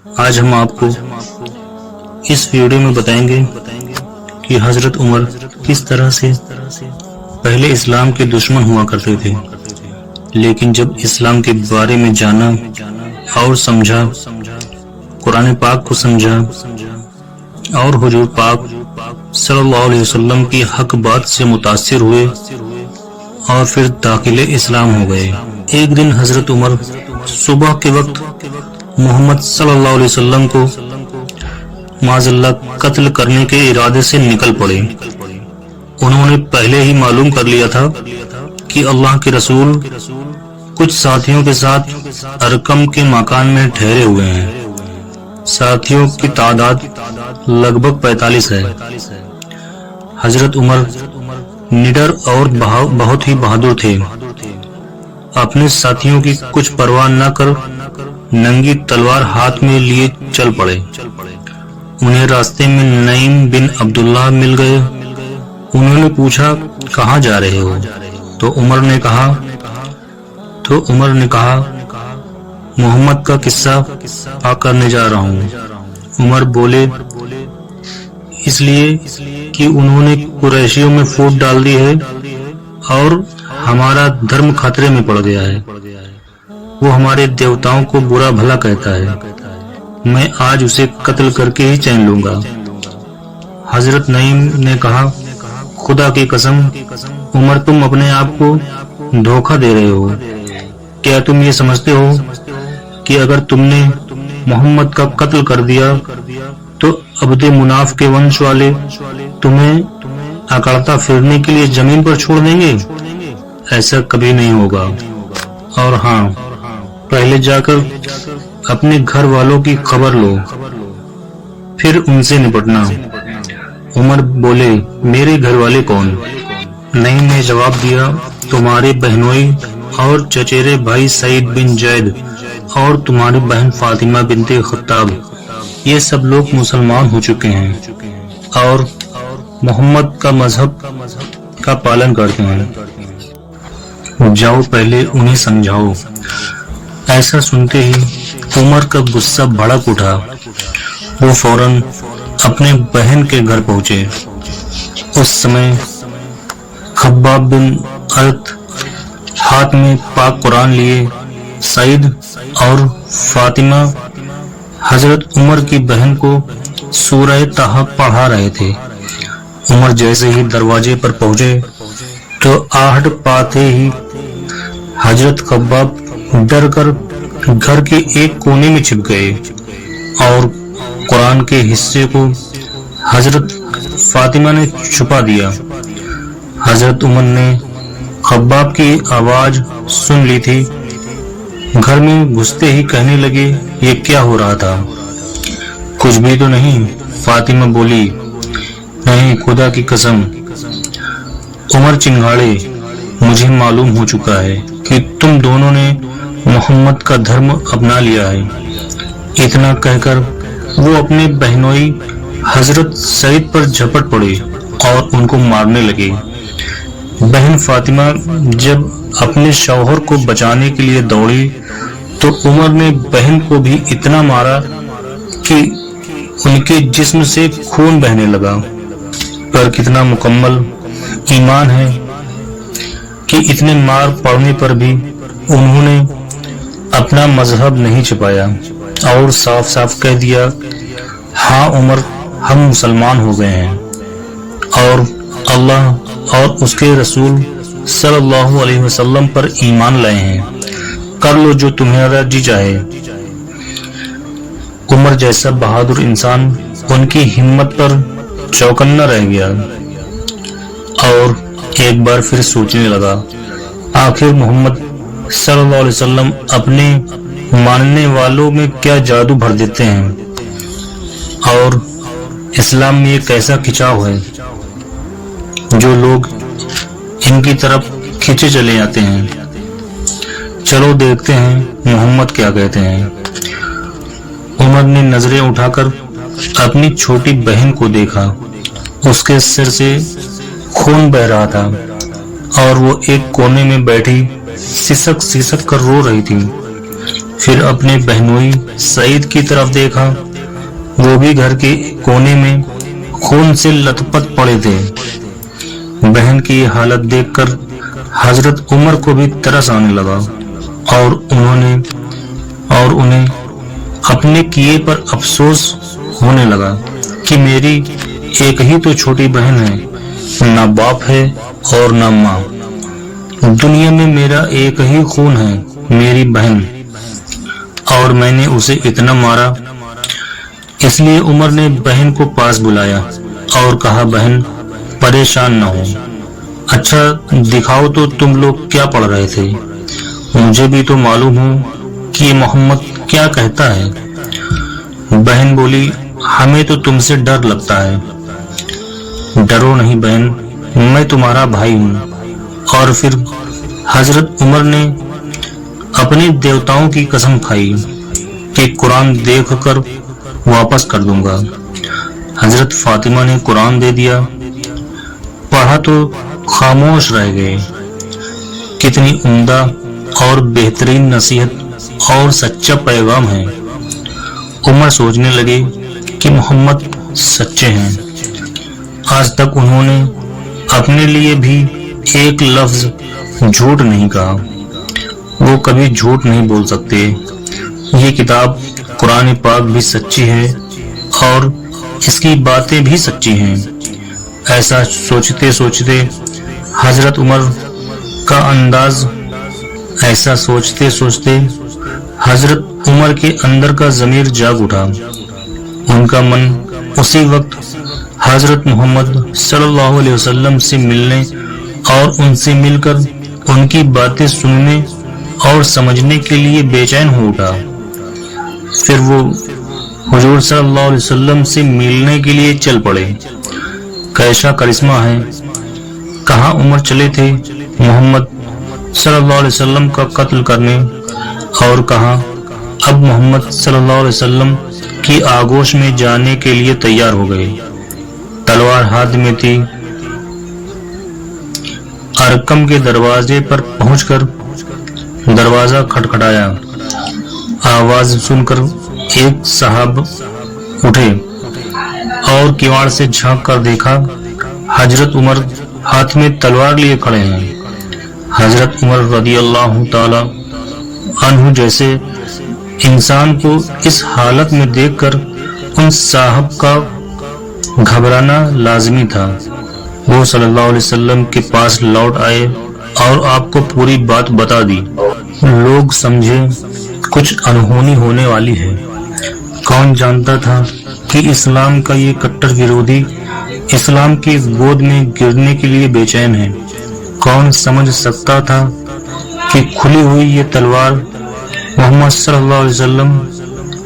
آج ہم آپ کو اس ویڈیو میں بتائیں گے کہ حضرت عمر کس طرح سے پہلے اسلام کے دشمن ہوا کرتے تھے، لیکن جب اسلام کے بارے میں جانا اور سمجھا، قرآن پاک کو سمجھا اور حضور پاک صلی اللہ علیہ وسلم کی حق بات سے متاثر ہوئے اور پھر داخل اسلام ہو گئے۔ ایک دن حضرت عمر صبح کے وقت محمد صلی اللہ علیہ وسلم کو معاذ اللہ قتل کرنے کے ارادے سے نکل پڑے۔ انہوں نے پہلے ہی معلوم کر لیا تھا کہ اللہ کے رسول کچھ ساتھیوں کے ساتھ ارقم کے مکان میں ٹھہرے ہوئے ہیں۔ ساتھیوں کی تعداد لگ بھگ 45 ہے۔ حضرت عمر نڈر اور بہت ہی بہادر تھے۔ اپنے ساتھیوں کی کچھ پرواہ نہ کر ننگی تلوار ہاتھ میں لیے چل پڑے۔ انہیں راستے میں نعیم بن عبداللہ مل گئے۔ انہوں نے پوچھا کہاں جا رہے ہو؟ تو عمر نے کہا محمد کا قصہ پاک کرنے جا رہا ہوں۔ عمر بولے اس لیے کہ انہوں نے قریشیوں میں پھوٹ ڈال دی ہے اور ہمارا دھرم خطرے میں پڑ گیا ہے۔ وہ ہمارے دیوتاؤں کو برا بھلا کہتا ہے، میں آج اسے قتل کر کے ہی چین لوں گا۔ حضرت نعیم نے کہا خدا کی قسم عمر، تم اپنے آپ کو دھوکہ دے رہے ہو۔ کیا تم یہ سمجھتے ہو کہ اگر تم نے محمد کا قتل کر دیا تو عبد مناف کے ونش والے تمہیں اکڑتا پھرنے کے لیے زمین پر چھوڑ دیں گے؟ ایسا کبھی نہیں ہوگا۔ اور ہاں، پہلے جا کر اپنے گھر والوں کی خبر لو، پھر ان سے نپٹنا۔ عمر بولے میرے گھر والے کون؟ نعیم نے جواب دیا تمہارے بہنوئی اور چچیرے بھائی سعید بن زید اور تمہاری بہن فاطمہ بنت خطاب، یہ سب لوگ مسلمان ہو چکے ہیں اور محمد کا مذہب کا پالن کرتے ہیں۔ جاؤ پہلے انہیں سمجھاؤ۔ ایسا سنتے ہی عمر کا غصہ بھڑک اٹھا۔ وہ فوراً اپنے بہن کے گھر پہنچے۔ اس سمے خباب بن ارت ہاتھ میں پاک قرآن لیے سعید اور فاطمہ حضرت عمر کی بہن کو سورہ طہ پڑھا رہے تھے۔ عمر جیسے ہی دروازے پر پہنچے تو آہٹ پاتے ہی حضرت خباب ڈر کر گھر کے ایک کونے میں چھپ گئے اور قرآن کے حصے کو حضرت فاطمہ نے چھپا دیا۔ حضرت عمر نے خباب کی آواز سن لی تھی۔ گھر میں گھستے ہی کہنے لگے یہ کیا ہو رہا تھا؟ کچھ بھی تو نہیں، فاطمہ بولی۔ نہیں، خدا کی قسم۔ عمر چنگاڑے مجھے معلوم ہو چکا ہے کہ تم دونوں نے محمد کا دھرم اپنا لیا ہے۔ اتنا کہہ کر وہ اپنے بہنوئی حضرت سعید پر جھپٹ پڑے اور ان کو مارنے لگے۔ بہن فاطمہ جب اپنے شوہر کو بچانے کے لیے دوڑی تو عمر نے بہن کو بھی اتنا مارا کہ ان کے جسم سے خون بہنے لگا۔ پر کتنا مکمل ایمان ہے کہ اتنے مار پڑنے پر بھی انہوں نے اپنا مذہب نہیں چھپایا اور صاف صاف کہہ دیا ہاں عمر، ہم مسلمان ہو گئے ہیں اور اللہ اور اس کے رسول صلی اللہ علیہ وسلم پر ایمان لائے ہیں، کر لو جو تمہارا جی چاہے۔ عمر جیسا بہادر انسان ان کی ہمت پر چوکنا رہ گیا اور ایک بار پھر سوچنے لگا آخر محمد صلی اللہ علیہ وسلم اپنے ماننے والوں میں کیا جادو بھر دیتے ہیں اور اسلام میں ایک ایسا کھچاؤ ہے جو لوگ ان کی طرف کھینچے چلے جاتے ہیں۔ چلو دیکھتے ہیں محمد کیا کہتے ہیں۔ عمر نے نظریں اٹھا کر اپنی چھوٹی بہن کو دیکھا۔ اس کے سر سے خون بہ رہا تھا اور وہ ایک کونے میں بیٹھی سسک سسک کر رو رہی تھی۔ پھر اپنے بہنوئی سعید کی طرف دیکھا، وہ بھی گھر کے کونے میں خون سے لت پت پڑے تھے۔ بہن کی یہ حالت دیکھ کر حضرت عمر کو بھی ترس آنے لگا اور انہیں اپنے کیے پر افسوس ہونے لگا کہ میری ایک ہی تو چھوٹی بہن ہے، نہ باپ ہے اور نہ ماں، دنیا میں میرا ایک ہی خون ہے، میری بہن، اور میں نے اسے اتنا مارا۔ اس لیے عمر نے بہن کو پاس بلایا اور کہا، بہن پریشان نہ ہو، اچھا دکھاؤ تو تم لوگ کیا پڑھ رہے تھے، مجھے بھی تو معلوم ہو کہ یہ محمد کیا کہتا ہے۔ بہن بولی، ہمیں تو تم سے ڈر لگتا ہے۔ ڈرو نہیں بہن، میں تمہارا بھائی ہوں۔ اور پھر حضرت عمر نے اپنے دیوتاؤں کی قسم کھائی کہ قرآن دیکھ کر واپس کر دوں گا۔ حضرت فاطمہ نے قرآن دے دیا، پڑھا تو خاموش رہ گئے۔ کتنی عمدہ اور بہترین نصیحت اور سچا پیغام ہے۔ عمر سوچنے لگے کہ محمد سچے ہیں، آج تک انہوں نے اپنے لیے بھی ایک لفظ جھوٹ نہیں کہا، وہ کبھی جھوٹ نہیں بول سکتے۔ یہ کتاب قرآن پاک بھی سچی ہے اور اس کی باتیں بھی سچی ہیں۔ ایسا سوچتے سوچتے حضرت عمر کا انداز ایسا سوچتے سوچتے حضرت عمر کے اندر کا ضمیر جاگ اٹھا۔ ان کا من اسی وقت حضرت محمد صلی اللہ علیہ وسلم سے ملنے اور ان سے مل کر ان کی باتیں سننے اور سمجھنے کے لیے بے چین ہو اٹھا۔ پھر وہ حضور صلی اللہ علیہ وسلم سے ملنے کے لیے چل پڑے۔ کیسا کرشمہ ہے، کہاں عمر چلے تھے محمد صلی اللہ علیہ وسلم کا قتل کرنے، اور کہاں اب محمد صلی اللہ علیہ وسلم کی آغوش میں جانے کے لیے تیار ہو گئے۔ تلوار ہاتھ میں تھی۔ ارقم کے دروازے پر پہنچ کر دروازہ کھٹکھٹایا۔ آواز سن کر ایک صاحب اٹھے اور کیواڑ سے جھانک کر دیکھا، حضرت عمر ہاتھ میں تلوار لیے کھڑے ہیں۔ حضرت عمر رضی اللہ تعالی عنہ جیسے انسان کو اس حالت میں دیکھ کر ان صاحب کا گھبرانا لازمی تھا۔ وہ صلی اللہ علیہ وسلم کے پاس لوٹ آئے اور آپ کو پوری بات بتا دی۔ لوگ سمجھے کچھ انہونی ہونے والی ہے۔ کون جانتا تھا کہ اسلام کا یہ کٹر ورودھی اسلام کی گود میں گرنے کے لیے بے چین ہے۔ کون سمجھ سکتا تھا کہ کھلی ہوئی یہ تلوار محمد صلی اللہ علیہ وسلم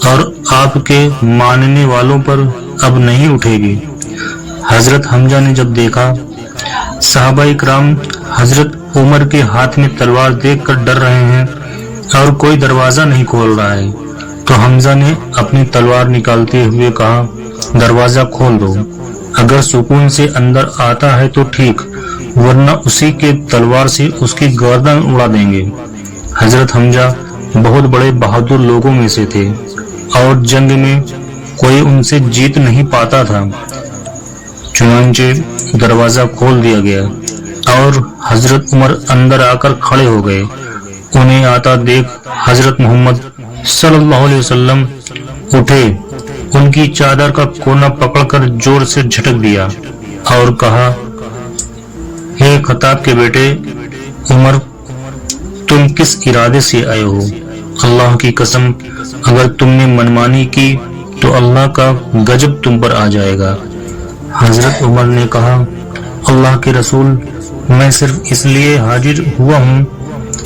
اور آپ کے ماننے والوں پر اب نہیں اٹھے گی۔ حضرت حمزہ نے جب دیکھا صحابہ اکرام حضرت عمر کے ہاتھ میں تلوار دیکھ کر ڈر رہے ہیں اور کوئی دروازہ نہیں کھول رہا ہے، تو حمزہ نے اپنی تلوار نکالتے ہوئے کہا، دروازہ کھول دو، اگر سکون سے اندر آتا ہے تو ٹھیک، ورنہ اسی کے تلوار سے اس کی گردن اڑا دیں گے۔ حضرت حمزہ بہت بڑے بہادر لوگوں میں سے تھے اور جنگ میں کوئی ان سے جیت نہیں پاتا تھا۔ چنانچہ دروازہ کھول دیا گیا اور حضرت عمر اندر آ کر کھڑے ہو گئے۔ انہیں آتا دیکھ حضرت محمد صلی اللہ علیہ وسلم اٹھے، ان کی چادر کا کونا پکڑ کر زور سے جھٹک دیا اور کہا، ہے خطاب کے بیٹے عمر، تم کس ارادے سے آئے ہو؟ اللہ کی قسم، اگر تم نے منمانی کی تو اللہ کا غضب تم پر آ جائے گا۔ حضرت عمر نے کہا، اللہ کے رسول، میں صرف اس لیے حاضر ہوا ہوں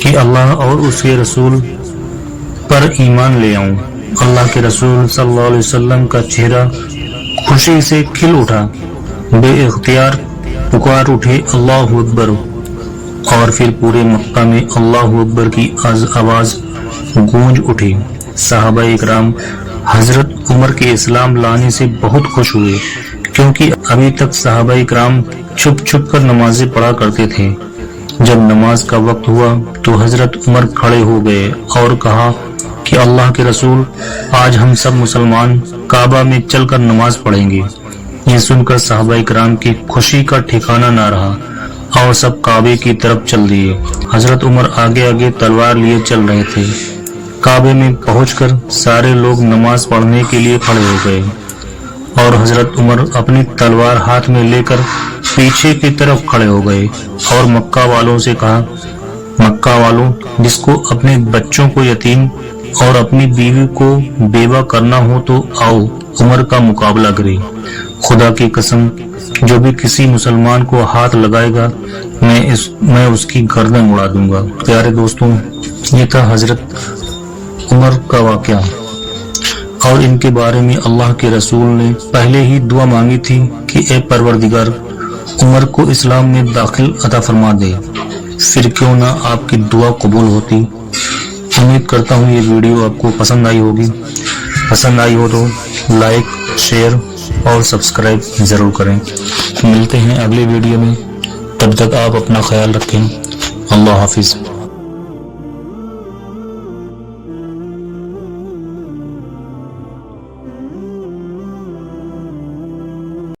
کہ اللہ اور اس کے رسول پر ایمان لے آؤں۔ اللہ کے رسول صلی اللہ علیہ وسلم کا چہرہ خوشی سے کھل اٹھا، بے اختیار پکار اٹھے، اللہ اکبر، اور پھر پورے مکہ میں اللہ اکبر کی آواز گونج اٹھی۔ صحابہ اکرام حضرت عمر کے اسلام لانے سے بہت خوش ہوئے، کیونکہ ابھی تک صحابہ اکرام چھپ چھپ کر نمازیں پڑھا کرتے تھے۔ جب نماز کا وقت ہوا تو حضرت عمر کھڑے ہو گئے اور کہا کہ کہ اللہ کے رسول آج ہم سب مسلمان کعبہ میں چل کر نماز پڑھیں گے۔ یہ سن کر صحابہ کرام کی خوشی کا ٹھکانہ نہ رہا اور سب کعبے کی طرف چل دیے۔ حضرت عمر آگے آگے تلوار لیے چل رہے تھے۔ کعبے میں پہنچ کر سارے لوگ نماز پڑھنے کے لیے کھڑے ہو گئے اور حضرت عمر اپنی تلوار ہاتھ میں لے کر پیچھے کی طرف کھڑے ہو گئے اور مکہ والوں سے کہا، مکہ والوں، جس کو اپنے بچوں کو یتیم اور اپنی بیوی کو بیوہ کرنا ہو تو آؤ عمر کا مقابلہ کرے۔ خدا کی قسم، جو بھی کسی مسلمان کو ہاتھ لگائے گا میں اس کی گردن اڑا دوں گا۔ پیارے دوستوں، یہ تھا حضرت عمر کا واقعہ، اور ان کے بارے میں اللہ کے رسول نے پہلے ہی دعا مانگی تھی کہ اے پروردگار، عمر کو اسلام میں داخل عطا فرما دے، پھر کیوں نہ آپ کی دعا قبول ہوتی۔ امید کرتا ہوں یہ ویڈیو آپ کو پسند آئی ہوگی۔ پسند آئی ہو تو لائک، شیئر اور سبسکرائب ضرور کریں۔ ملتے ہیں اگلے ویڈیو میں، تب تک آپ اپنا خیال رکھیں۔ اللہ حافظ۔